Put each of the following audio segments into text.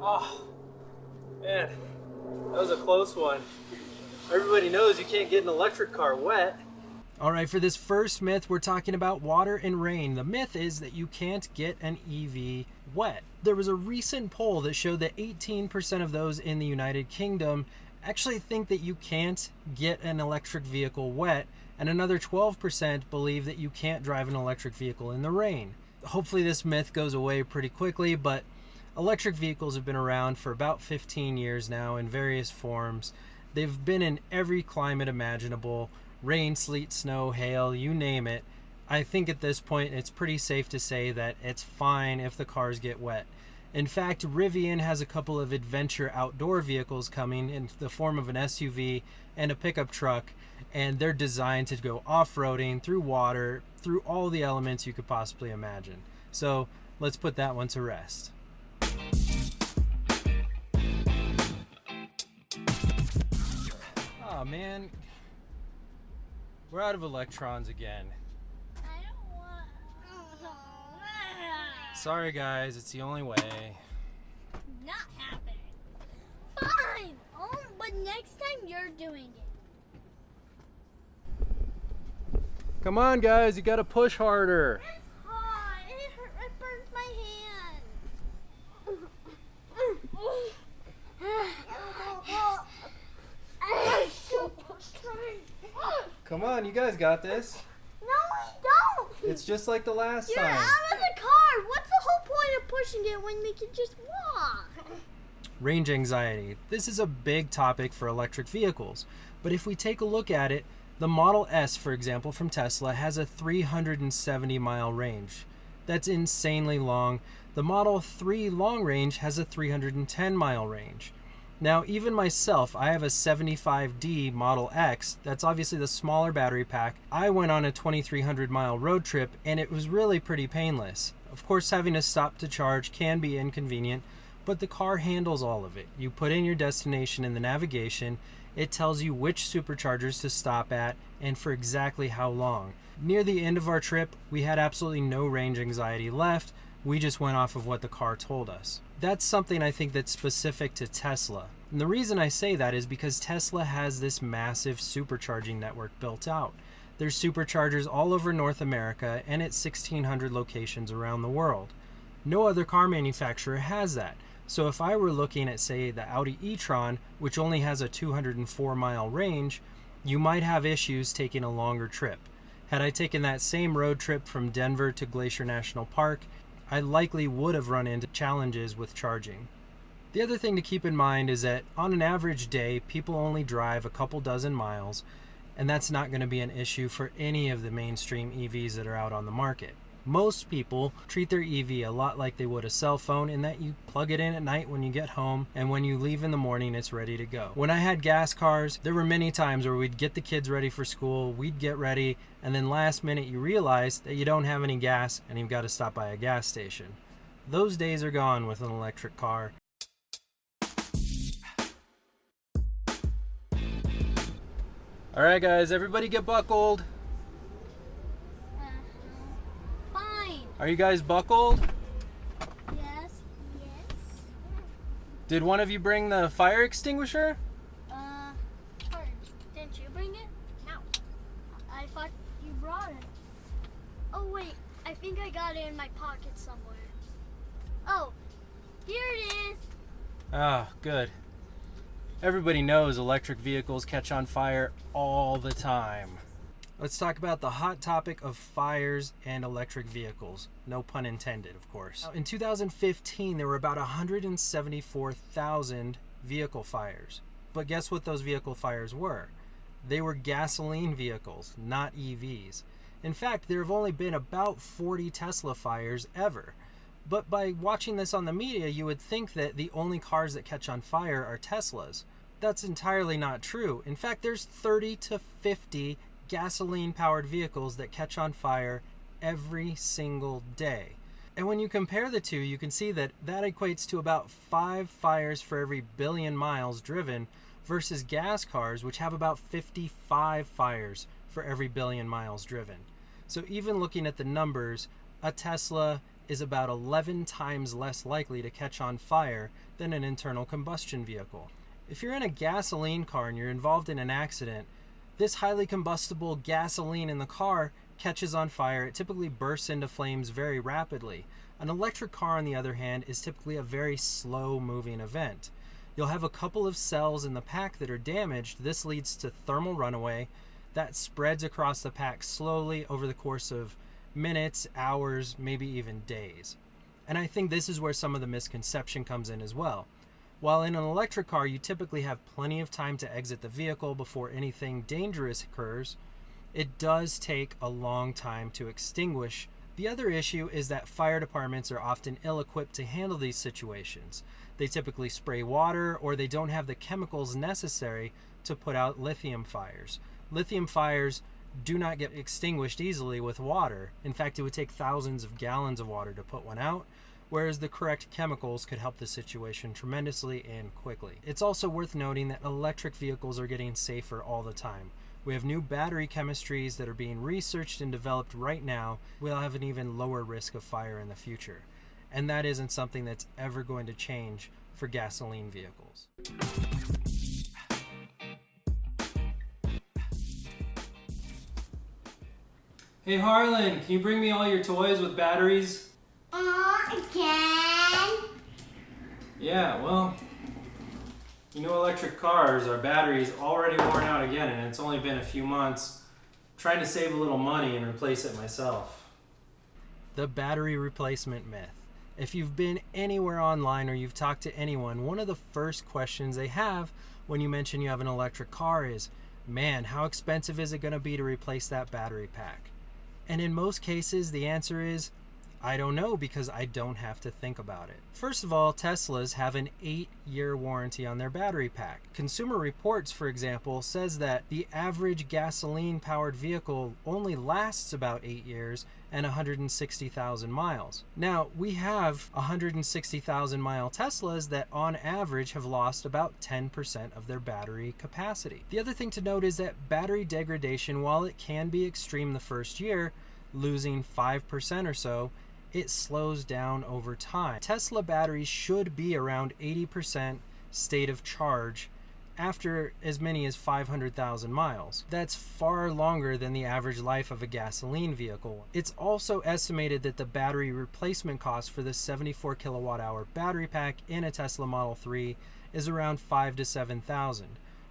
Oh, man, that was a close one. Everybody knows you can't get an electric car wet. All right, for this first myth, we're talking about water and rain. The myth is that you can't get an EV wet. There was a recent poll that showed that 18% of those in the United Kingdom actually think that you can't get an electric vehicle wet, and another 12% believe that you can't drive an electric vehicle in the rain. Hopefully this myth goes away pretty quickly, but electric vehicles have been around for about 15 years now in various forms. They've been in every climate imaginable. Rain, sleet, snow, hail, you name it. I think at this point it's pretty safe to say that it's fine if the cars get wet. In fact, Rivian has a couple of adventure outdoor vehicles coming in the form of an SUV and a pickup truck, and they're designed to go off-roading through water, through all the elements you could possibly imagine. So let's put that one to rest. Oh man, we're out of electrons again. I don't want. Sorry guys, it's the only way. Not happening. Fine. Oh, but next time you're doing it. Come on guys, you gotta push harder. It's hot. It burns my hand. Come on, you guys got this. No, we don't. It's just like the last You're time. out of the car. What's the whole point of pushing it when we can just walk? Range anxiety. This is a big topic for electric vehicles. But if we take a look at it, the Model S, for example, from Tesla, has a 370-mile range. That's insanely long. The Model 3 long range has a 310-mile range. Now, even myself, I have a 75D Model X. That's obviously the smaller battery pack. I went on a 2,300-mile road trip, and it was really pretty painless. Of course, having to stop to charge can be inconvenient, but the car handles all of it. You put in your destination in the navigation. It tells you which superchargers to stop at and for exactly how long. Near the end of our trip, we had absolutely no range anxiety left. We just went off of what the car told us. That's something I think that's specific to Tesla. And the reason I say that is because Tesla has this massive supercharging network built out. There's superchargers all over North America and at 1,600 locations around the world. No other car manufacturer has that. So if I were looking at, say, the Audi e-tron, which only has a 204-mile range, you might have issues taking a longer trip. Had I taken that same road trip from Denver to Glacier National Park, I likely would have run into challenges with charging. The other thing to keep in mind is that on an average day, people only drive a couple dozen miles, and that's not going to be an issue for any of the mainstream EVs that are out on the market. Most people treat their EV a lot like they would a cell phone, in that you plug it in at night when you get home, and when you leave in the morning, it's ready to go. When I had gas cars, there were many times where we'd get the kids ready for school, we'd get ready, and then last minute you realize that you don't have any gas and you've got to stop by a gas station. Those days are gone with an electric car. All right guys, everybody get buckled. Fine. Are you guys buckled? Yes. Yes. Did one of you bring the fire extinguisher? Pardon. Didn't you bring it? No. I thought you brought it. Oh wait, I think I got it in my pocket somewhere. Oh, here it is. Ah, good. Everybody knows electric vehicles catch on fire all the time. Let's talk about the hot topic of fires and electric vehicles. No pun intended, of course. Now, in 2015, there were about 174,000 vehicle fires. But guess what those vehicle fires were? They were gasoline vehicles, not EVs. In fact, there have only been about 40 Tesla fires ever. But by watching this on the media, you would think that the only cars that catch on fire are Teslas. That's entirely not true. In fact, there's 30 to 50 gasoline-powered vehicles that catch on fire every single day. And when you compare the two, you can see that that equates to about 5 fires for every billion miles driven versus gas cars, which have about 55 fires for every billion miles driven. So even looking at the numbers, a Tesla is about 11 times less likely to catch on fire than an internal combustion vehicle. If you're in a gasoline car and you're involved in an accident, this highly combustible gasoline in the car catches on fire. It typically bursts into flames very rapidly. An electric car, on the other hand, is typically a very slow-moving event. You'll have a couple of cells in the pack that are damaged. This leads to thermal runaway that spreads across the pack slowly over the course of minutes, hours, maybe even days. And I think this is where some of the misconception comes in as well. While in an electric car, you typically have plenty of time to exit the vehicle before anything dangerous occurs, it does take a long time to extinguish. The other issue is that fire departments are often ill-equipped to handle these situations. They typically spray water, or they don't have the chemicals necessary to put out lithium fires. Lithium fires do not get extinguished easily with water. In fact, it would take thousands of gallons of water to put one out, whereas the correct chemicals could help the situation tremendously and quickly. It's also worth noting that electric vehicles are getting safer all the time. We have new battery chemistries that are being researched and developed right now. We'll have an even lower risk of fire in the future. And that isn't something that's ever going to change for gasoline vehicles. Hey Harlan, can you bring me all your toys with batteries? Again? Yeah, well, you know, electric cars, our battery's already worn out again, and it's only been a few months. I'm trying to save a little money and replace it myself. The battery replacement myth. If you've been anywhere online or you've talked to anyone, one of the first questions they have when you mention you have an electric car is, man, how expensive is it going to be to replace that battery pack? And in most cases, the answer is, I don't know, because I don't have to think about it. First of all, Teslas have an 8-year warranty on their battery pack. Consumer Reports, for example, says that the average gasoline-powered vehicle only lasts about 8 years and 160,000 miles. Now, we have 160,000-mile Teslas that on average have lost about 10% of their battery capacity. The other thing to note is that battery degradation, while it can be extreme the first year, losing 5% or so, it slows down over time. Tesla batteries should be around 80% state of charge after as many as 500,000 miles. That's far longer than the average life of a gasoline vehicle. It's also estimated that the battery replacement cost for the 74 kilowatt hour battery pack in a Tesla Model 3 is around $5,000 to $7,000,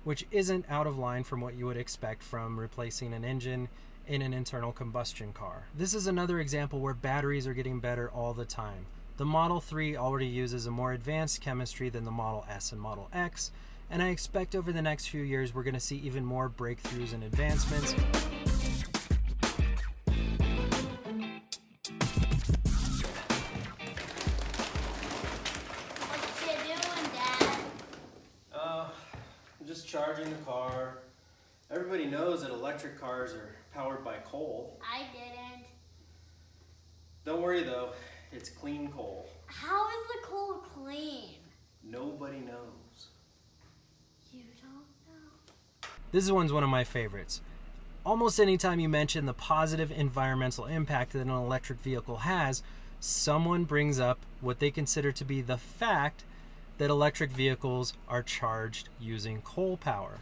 which isn't out of line from what you would expect from replacing an engine in an internal combustion car. This is another example where batteries are getting better all the time. The Model 3 already uses a more advanced chemistry than the Model S and Model X, and I expect over the next few years we're going to see even more breakthroughs and advancements. What you doing, Dad? I'm just charging the car. Everybody knows that electric cars are powered by coal. I didn't. Don't worry though, it's clean coal. How is the coal clean? Nobody knows. You don't know. This one's one of my favorites. Almost anytime you mention the positive environmental impact that an electric vehicle has, someone brings up what they consider to be the fact that electric vehicles are charged using coal power.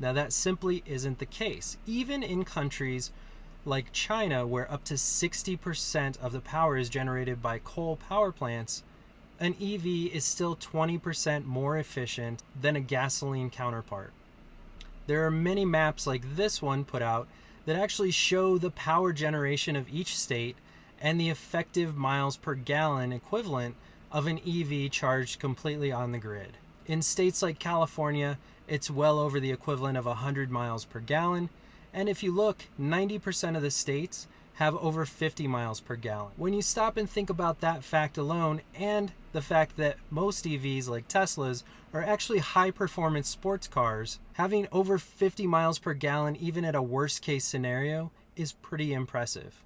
Now that simply isn't the case. Even in countries like China, where up to 60% of the power is generated by coal power plants, an EV is still 20% more efficient than a gasoline counterpart. There are many maps like this one put out that actually show the power generation of each state and the effective miles per gallon equivalent of an EV charged completely on the grid. In states like California, it's well over the equivalent of 100 miles per gallon. And if you look, 90% of the states have over 50 miles per gallon. When you stop and think about that fact alone, and the fact that most EVs like Teslas are actually high performance sports cars, having over 50 miles per gallon even at a worst case scenario is pretty impressive.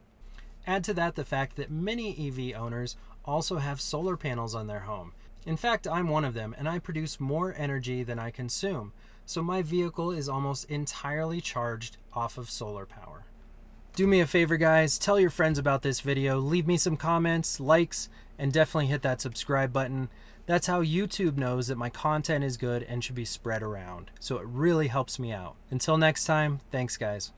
Add to that the fact that many EV owners also have solar panels on their home. In fact, I'm one of them, and I produce more energy than I consume, so my vehicle is almost entirely charged off of solar power. Do me a favor, guys, tell your friends about this video, leave me some comments, likes, and definitely hit that subscribe button. That's how YouTube knows that my content is good and should be spread around. So it really helps me out. Until next time, thanks guys.